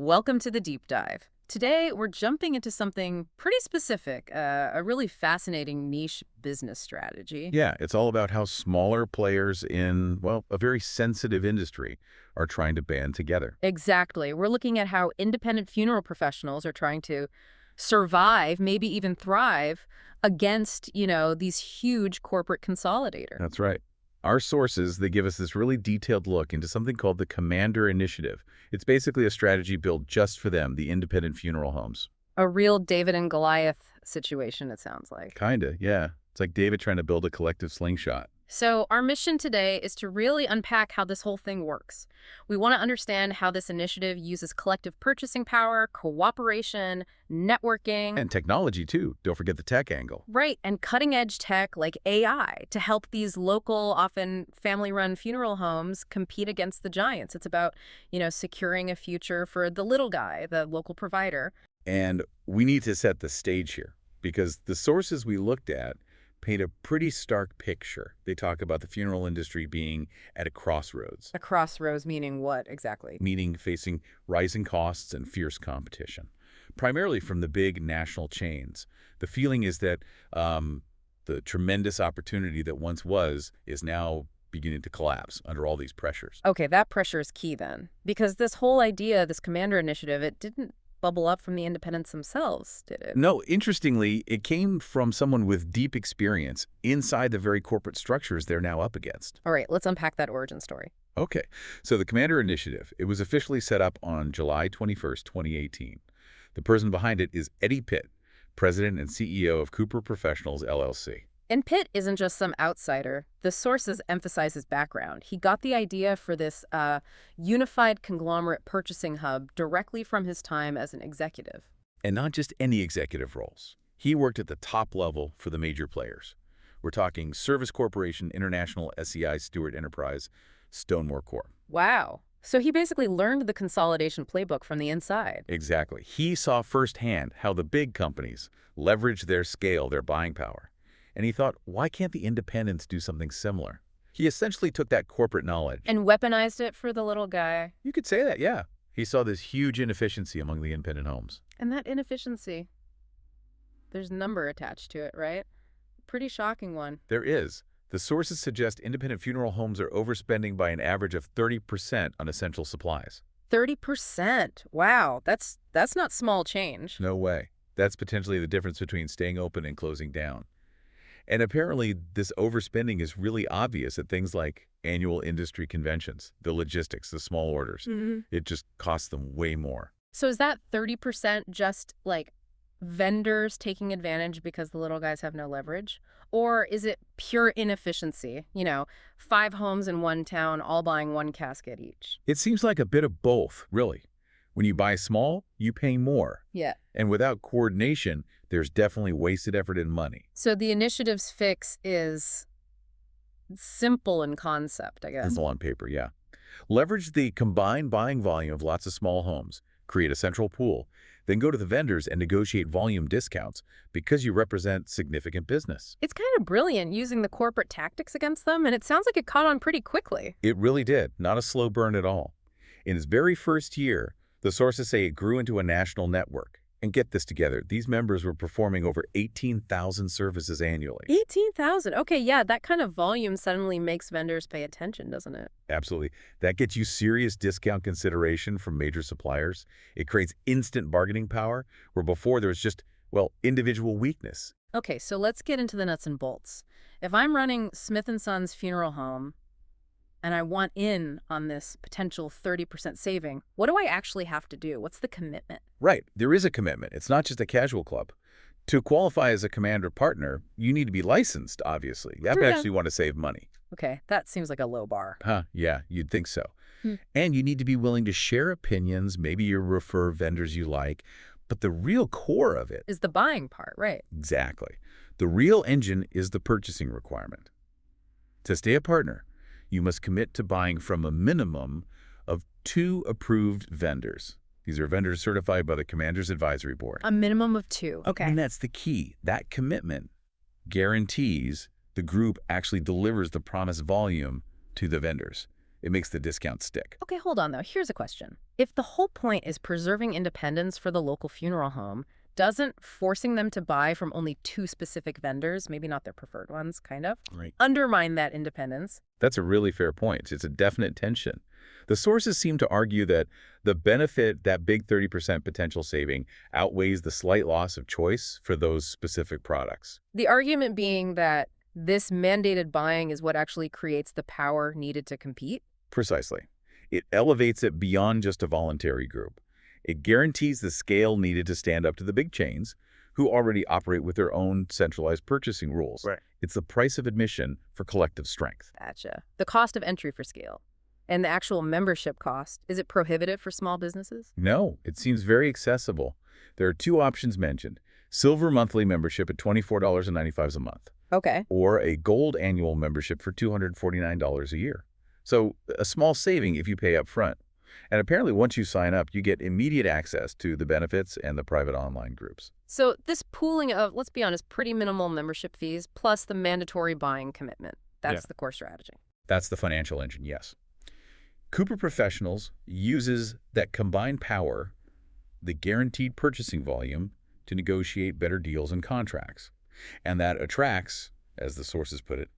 Welcome to the deep dive. Today, we're jumping into something pretty specific, a really fascinating niche business strategy. Yeah, it's all about how smaller players in, well, a very sensitive industry are trying to band together. Exactly. We're looking at how independent funeral professionals are trying to survive, maybe even thrive against, these huge corporate consolidators. That's right. Our sources, they give us this really detailed look into something called the Commander Initiative. It's basically a strategy built just for them, the independent funeral homes. A real David and Goliath situation, it sounds like. Kinda, yeah. It's like David trying to build a collective slingshot. So, our mission today is to really unpack how this whole thing works. We want to understand how this initiative uses collective purchasing power, cooperation, networking, And technology, too. Don't forget the tech angle. right, and cutting edge tech like AI to help these local, often family run funeral homes compete against the giants. It's about, securing a future for the little guy, the local provider. And we need to set the stage here because the sources we looked at paint a pretty stark picture. They talk about the funeral industry being at a crossroads, A crossroads meaning what exactly? meaning facing rising costs and fierce competition, primarily from the big national chains. The feeling is that the tremendous opportunity that once was is now beginning to collapse under all these pressures. Okay, that pressure is key then. Because this whole idea, this Commander Initiative, it didn't bubble up from the independents themselves, did it? No, interestingly, it came from someone with deep experience inside the very corporate structures they're now up against. All right, let's unpack that origin story. Okay, so the Commander Initiative, it was officially set up on July 21st, 2018. The person behind it is Eddie Pitt, President and CEO of Cooper Professionals, LLC. And Pitt isn't just some outsider. The sources emphasize his background. He got the idea for this unified conglomerate purchasing hub directly from his time as an executive. And not just any executive roles. He worked at the top level for the major players. We're talking Service Corporation International, SEI Stewart Enterprise, Stonemore Corp. Wow. So he basically learned the consolidation playbook from the inside. Exactly. He saw firsthand how the big companies leveraged their scale, their buying power. And he thought, why can't the independents do something similar? He essentially took that corporate knowledge. And weaponized it for the little guy. You could say that, yeah. He saw this huge inefficiency among the independent homes. And that inefficiency, there's a number attached to it, right? Pretty shocking one. There is. The sources suggest independent funeral homes are overspending by an average of 30% on essential supplies. 30%. Wow, that's not small change. No way. That's potentially the difference between staying open and closing down. And apparently, this overspending is really obvious at things like annual industry conventions, the logistics, the small orders. It just costs them way more. So is that 30% just like vendors taking advantage because the little guys have no leverage? Or is it pure inefficiency? 5 homes in one town all buying one casket each. It seems like a bit of both, really. When you buy small, you pay more. Yeah. And without coordination, there's definitely wasted effort and money. So the initiative's fix is simple in concept, I guess. Simple on paper, yeah. Leverage the combined buying volume of lots of small homes, create a central pool, then go to the vendors and negotiate volume discounts because you represent significant business. It's kind of brilliant using the corporate tactics against them, and it sounds like it caught on pretty quickly. It really did, not a slow burn at all. In its very first year, the sources say it grew into a national network. And get this together, these members were performing over 18,000 services annually. 18,000. Okay, yeah, that kind of volume suddenly makes vendors pay attention, doesn't it? Absolutely. That gets you serious discount consideration from major suppliers. It creates instant bargaining power, where before there was just, well, individual weakness. Okay, so let's get into the nuts and bolts. If I'm running Smith & Son's funeral home and I want in on this potential 30% saving, what do I actually have to do? What's the commitment? Right. There is a commitment. It's not just a casual club. To qualify as a Commander partner, you need to be licensed, obviously. You have to Yeah. actually want to save money. Okay, that seems like a low bar. Huh, yeah, you'd think so. Hmm. And you need to be willing to share opinions. Maybe you refer vendors you like. But the real core of it, Is the buying part, right? exactly. The real engine is the purchasing requirement. To stay a partner, you must commit to buying from a minimum of 2 approved vendors. These are vendors certified by the Commander's Advisory Board. A minimum of 2. Okay. And that's the key. That commitment guarantees the group actually delivers the promised volume to the vendors. It makes the discount stick. Okay, hold on though. Here's a question. If the whole point is preserving independence for the local funeral home, doesn't forcing them to buy from only two specific vendors, maybe not their preferred ones, kind of, Right. undermine that independence? That's a really fair point. It's a definite tension. The sources seem to argue that the benefit, that big 30% potential saving, outweighs the slight loss of choice for those specific products. The argument being that this mandated buying is what actually creates the power needed to compete? Precisely. It elevates it beyond just a voluntary group. It guarantees the scale needed to stand up to the big chains, who already operate with their own centralized purchasing rules. Right. It's the price of admission for collective strength. Gotcha. The cost of entry for scale. And the actual membership cost, is it prohibitive for small businesses? No, it seems very accessible. There are two options mentioned: silver monthly membership at $24.95 a month, Okay. or a gold annual membership for $249 a year. So a small saving if you pay up front. And apparently once you sign up, you get immediate access to the benefits and the private online groups. So this pooling of, let's be honest, pretty minimal membership fees plus the mandatory buying commitment, that's Yeah. the core strategy. That's the financial engine, yes. Cooper Professionals uses that combined power, the guaranteed purchasing volume, to negotiate better deals and contracts. And that attracts, as the sources put it,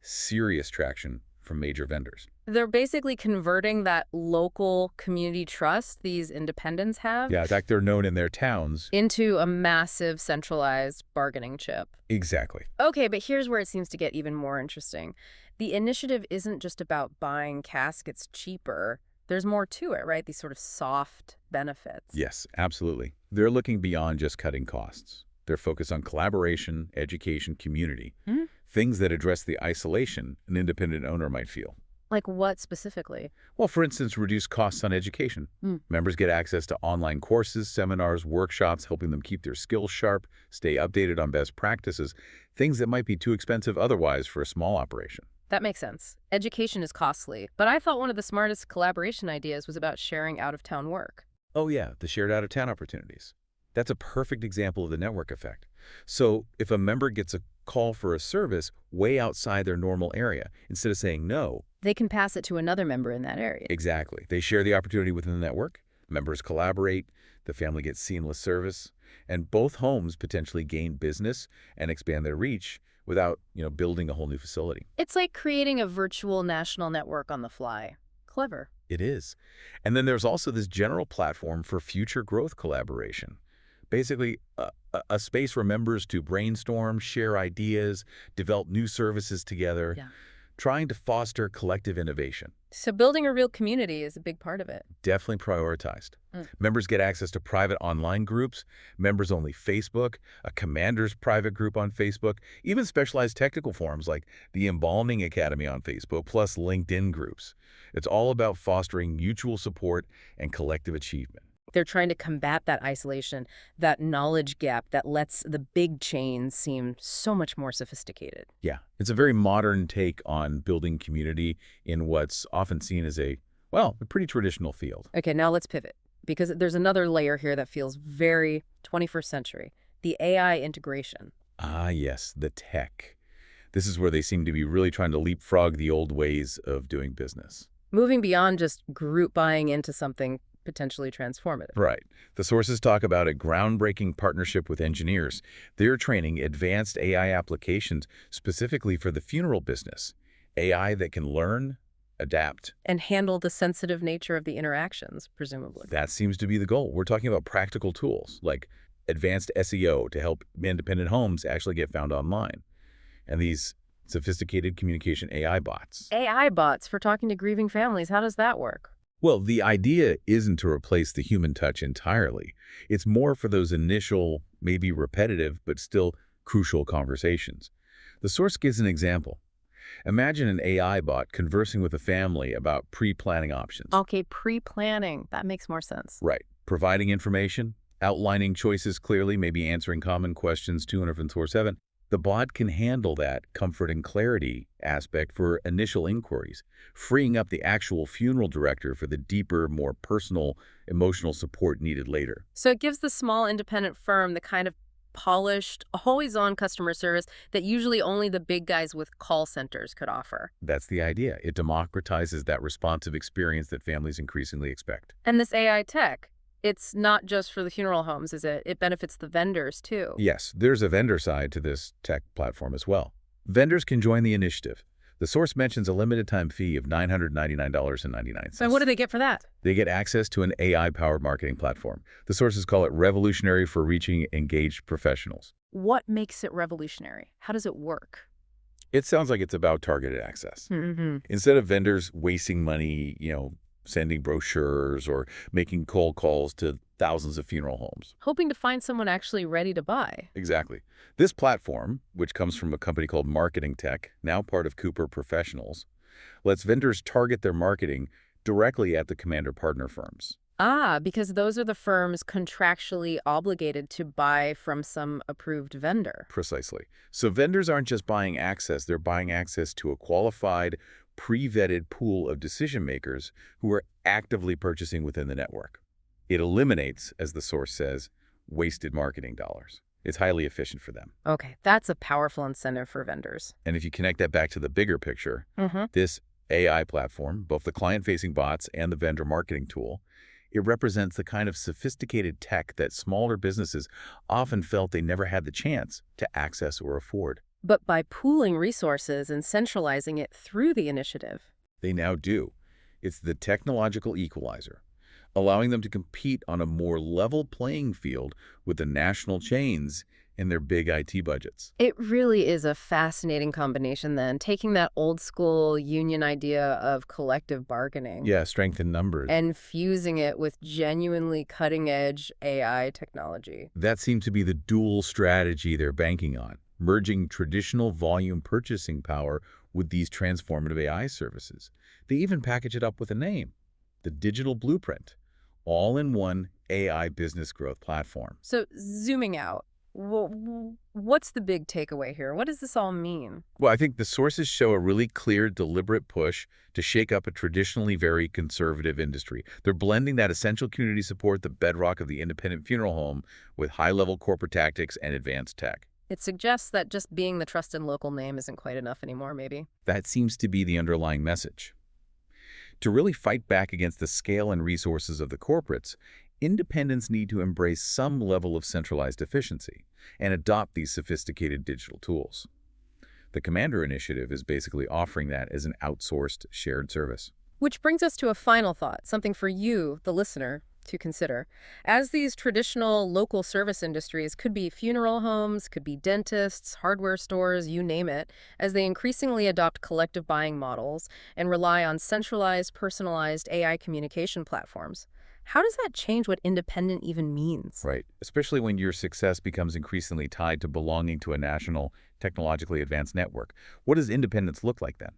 serious traction from major vendors. They're basically converting that local community trust these independents have Yeah, in fact, they're known in their towns. into a massive centralized bargaining chip. Exactly. Okay, but here's where it seems to get even more interesting. The initiative isn't just about buying caskets cheaper. There's more to it, right? These sort of soft benefits. Yes, absolutely. They're looking beyond just cutting costs. They're focused on collaboration, education, community, things that address the isolation an independent owner might feel. Like what specifically? Well, for instance, reduce costs on education. Members get access to online courses, seminars, workshops, helping them keep their skills sharp, stay updated on best practices, things that might be too expensive otherwise for a small operation. That makes sense. Education is costly, but I thought one of the smartest collaboration ideas was about sharing out-of-town work. Oh yeah, the shared out-of-town opportunities. That's a perfect example of the network effect. So if a member gets a call for a service way outside their normal area, instead of saying no, They can pass it to another member in that area. exactly, they share the opportunity within the network, members collaborate, the family gets seamless service, and both homes potentially gain business and expand their reach without, building a whole new facility. It's like creating a virtual national network on the fly. Clever. It is. And then there's also this general platform for future growth collaboration. Basically, a space for members to brainstorm, share ideas, develop new services together, Yeah. trying to foster collective innovation. So building a real community is a big part of it. Definitely prioritized. Members get access to private online groups, members-only Facebook, a commander's private group on Facebook, even specialized technical forums like the Embalming Academy on Facebook, plus LinkedIn groups. It's all about fostering mutual support and collective achievement. They're trying to combat that isolation, that knowledge gap that lets the big chains seem so much more sophisticated. Yeah, it's a very modern take on building community in what's often seen as a pretty traditional field. Okay, now let's pivot, because there's another layer here that feels very 21st century, the AI integration. Ah, yes, the tech. This is where they seem to be really trying to leapfrog the old ways of doing business. Moving beyond just group buying into something potentially transformative. Right. The sources talk about a groundbreaking partnership with engineers. They're training advanced AI applications specifically for the funeral business. AI that can learn, adapt. And handle the sensitive nature of the interactions, presumably. That seems to be the goal. We're talking about practical tools like advanced SEO to help independent homes actually get found online. And these sophisticated communication AI bots. AI bots for talking to grieving families, how does that work? Well, the idea isn't to replace the human touch entirely. It's more for those initial, maybe repetitive, but still crucial conversations. The source gives an example. Imagine an AI bot conversing with a family about pre-planning options. Okay, pre-planning. That makes more sense. Right. Providing information, outlining choices clearly, maybe answering common questions 24/7. The bot can handle that comfort and clarity aspect for initial inquiries, freeing up the actual funeral director for the deeper, more personal, emotional support needed later. So it gives the small independent firm the kind of polished, always-on customer service that usually only the big guys with call centers could offer. That's the idea. It democratizes that responsive experience that families increasingly expect. And this AI tech, it's not just for the funeral homes, is it? It benefits the vendors, too. Yes, there's a vendor side to this tech platform as well. Vendors can join the initiative. The source mentions a limited-time fee of $999.99. And what do they get for that? They get access to an AI-powered marketing platform. The sources call it revolutionary for reaching engaged professionals. What makes it revolutionary? How does it work? It sounds like it's about targeted access. Mm-hmm. Instead of vendors wasting money, sending brochures or making cold calls to thousands of funeral homes. Hoping to find someone actually ready to buy. Exactly. This platform, which comes from a company called Marketing Tech, now part of Cooper Professionals, lets vendors target their marketing directly at the commander partner firms. Ah, because those are the firms contractually obligated to buy from some approved vendor. Precisely. So vendors aren't just buying access, they're buying access to a qualified, pre-vetted pool of decision makers who are actively purchasing within the network. It eliminates, as the source says, wasted marketing dollars. It's highly efficient for them. Okay, that's a powerful incentive for vendors. And if you connect that back to the bigger picture, Mm-hmm. this AI platform, both the client-facing bots and the vendor marketing tool, it represents the kind of sophisticated tech that smaller businesses often felt they never had the chance to access or afford. But by pooling resources and centralizing it through the initiative. They now do. It's the technological equalizer, allowing them to compete on a more level playing field with the national chains and their big IT budgets. It really is a fascinating combination then, taking that old school union idea of collective bargaining. Yeah, strength in numbers. And fusing it with genuinely cutting-edge AI technology. That seemed to be the dual strategy they're banking on, merging traditional volume purchasing power with these transformative AI services. They even package it up with a name, the Digital Blueprint, all in one AI business growth platform. So zooming out, what's the big takeaway here? What does this all mean? Well, I think the sources show a really clear, deliberate push to shake up a traditionally very conservative industry. They're blending that essential community support, the bedrock of the independent funeral home, with high-level corporate tactics and advanced tech. It suggests that just being the trusted local name isn't quite enough anymore, maybe. That seems to be the underlying message. To really fight back against the scale and resources of the corporates, independents need to embrace some level of centralized efficiency and adopt these sophisticated digital tools. The Commander Initiative is basically offering that as an outsourced shared service. Which brings us to a final thought, something for you, the listener, to consider. As these traditional local service industries could be funeral homes, could be dentists, hardware stores, you name it, as they increasingly adopt collective buying models and rely on centralized, personalized AI communication platforms, how does that change what independent even means? Right, especially when your success becomes increasingly tied to belonging to a national, technologically advanced network. What does independence look like then?